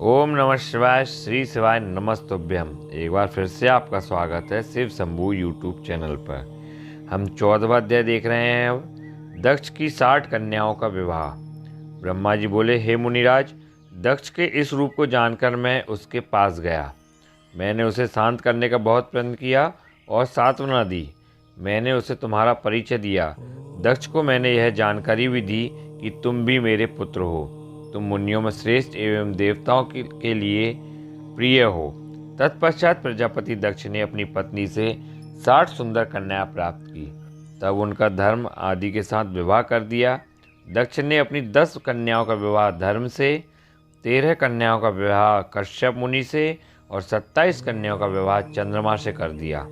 ओम नमः शिवाय, श्री शिवाय नमस्तुभ्यम। एक बार फिर से आपका स्वागत है शिव शंभू यूट्यूब चैनल पर। हम 14वां अध्याय देख रहे हैं। अब दक्ष की 60 कन्याओं का विवाह। ब्रह्मा जी बोले, हे मुनिराज, दक्ष के इस रूप को जानकर मैं उसके पास गया। मैंने उसे शांत करने का बहुत प्रयत्न किया और सांत्वना दी। मैंने उसे तुम्हारा परिचय दिया। दक्ष को मैंने यह जानकारी भी दी कि तुम भी मेरे पुत्र हो। तुम मुनियों में श्रेष्ठ एवं देवताओं के लिए प्रिय हो। तत्पश्चात प्रजापति दक्ष ने अपनी पत्नी से 60 सुंदर कन्याएं प्राप्त की। तब उनका धर्म आदि के साथ विवाह कर दिया। दक्ष ने अपनी 10 कन्याओं का विवाह धर्म से, 13 कन्याओं का विवाह कश्यप मुनि से और 27 कन्याओं का विवाह चंद्रमा से कर दिया।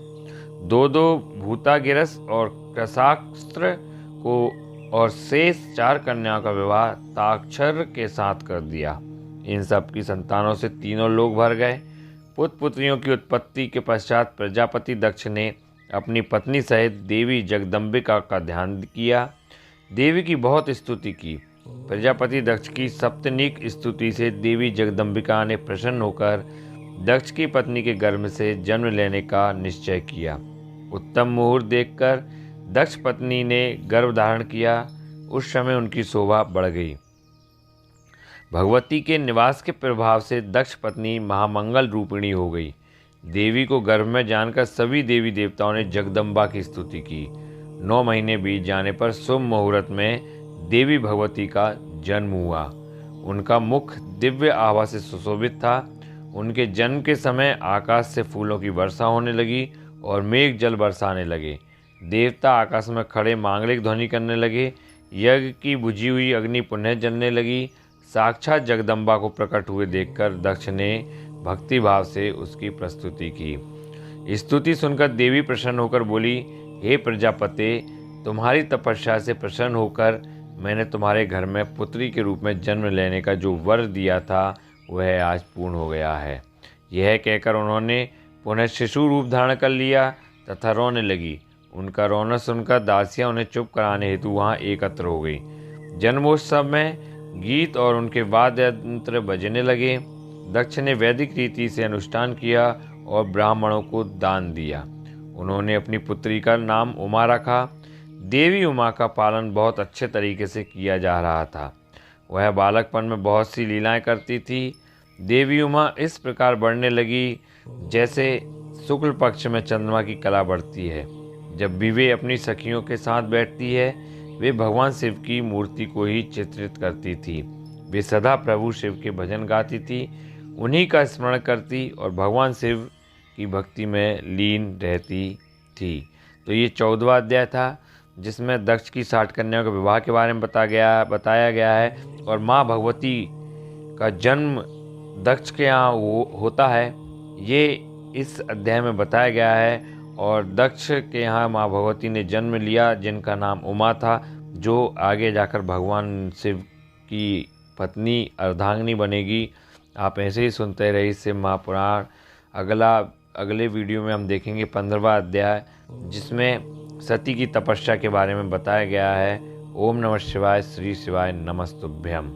दो भूतागिरस और कृशास्त्र को और शेष 4 कन्याओं का विवाह ताक्षर के साथ कर दिया। इन सब की संतानों से तीनों लोग भर गए। पुत्र पुत्रियों की उत्पत्ति के पश्चात प्रजापति दक्ष ने अपनी पत्नी सहित देवी जगदम्बिका का ध्यान किया। देवी की बहुत स्तुति की। प्रजापति दक्ष की सप्तनिक स्तुति से देवी जगदम्बिका ने प्रसन्न होकर दक्ष की पत्नी के गर्भ से जन्म लेने का निश्चय किया। उत्तम मुहूर्त देखकर दक्ष पत्नी ने गर्भ धारण किया। उस समय उनकी शोभा बढ़ गई। भगवती के निवास के प्रभाव से दक्ष पत्नी महामंगल रूपिणी हो गई। देवी को गर्भ में जानकर सभी देवी देवताओं ने जगदम्बा की स्तुति की। 9 महीने बीत जाने पर शुभ मुहूर्त में देवी भगवती का जन्म हुआ। उनका मुख दिव्य आभा से सुशोभित था। उनके जन्म के समय आकाश से फूलों की वर्षा होने लगी और मेघ जल बरसाने लगे। देवता आकाश में खड़े मांगलिक ध्वनि करने लगे। यज्ञ की बुझी हुई अग्नि पुनः जलने लगी। साक्षात जगदम्बा को प्रकट हुए देखकर दक्ष ने भक्ति भाव से उसकी प्रस्तुति की। स्तुति सुनकर देवी प्रसन्न होकर बोली, हे प्रजापते, तुम्हारी तपस्या से प्रसन्न होकर मैंने तुम्हारे घर में पुत्री के रूप में जन्म लेने का जो वर दिया था वह आज पूर्ण हो गया है। यह कहकर उन्होंने पुनः शिशु रूप धारण कर लिया तथा रोने लगी। उनका रोना सुनकर दासियां उन्हें चुप कराने हेतु वहां एकत्र हो गई। जन्मोत्सव में गीत और उनके वाद्य यंत्र बजने लगे। दक्ष ने वैदिक रीति से अनुष्ठान किया और ब्राह्मणों को दान दिया। उन्होंने अपनी पुत्री का नाम उमा रखा। देवी उमा का पालन बहुत अच्छे तरीके से किया जा रहा था। वह बालकपन में बहुत सी लीलाएं करती थी। देवी उमा इस प्रकार बढ़ने लगी जैसे शुक्ल पक्ष में चंद्रमा की कला बढ़ती है। जब भी वे अपनी सखियों के साथ बैठती है, वे भगवान शिव की मूर्ति को ही चित्रित करती थी। वे सदा प्रभु शिव के भजन गाती थी, उन्हीं का स्मरण करती और भगवान शिव की भक्ति में लीन रहती थी। तो ये 14वां अध्याय था जिसमें दक्ष की 60 कन्याओं के विवाह के बारे में बताया गया है और माँ भगवती का जन्म दक्ष के यहाँ होता है, ये इस अध्याय में बताया गया है। और दक्ष के यहाँ माँ भगवती ने जन्म लिया जिनका नाम उमा था, जो आगे जाकर भगवान शिव की पत्नी अर्धांगिनी बनेगी। आप ऐसे ही सुनते रहिए शिव महापुराण। अगले वीडियो में हम देखेंगे 15वां अध्याय जिसमें सती की तपस्या के बारे में बताया गया है। ओम नमः शिवाय, श्री शिवाय नमस्तुभ्यम।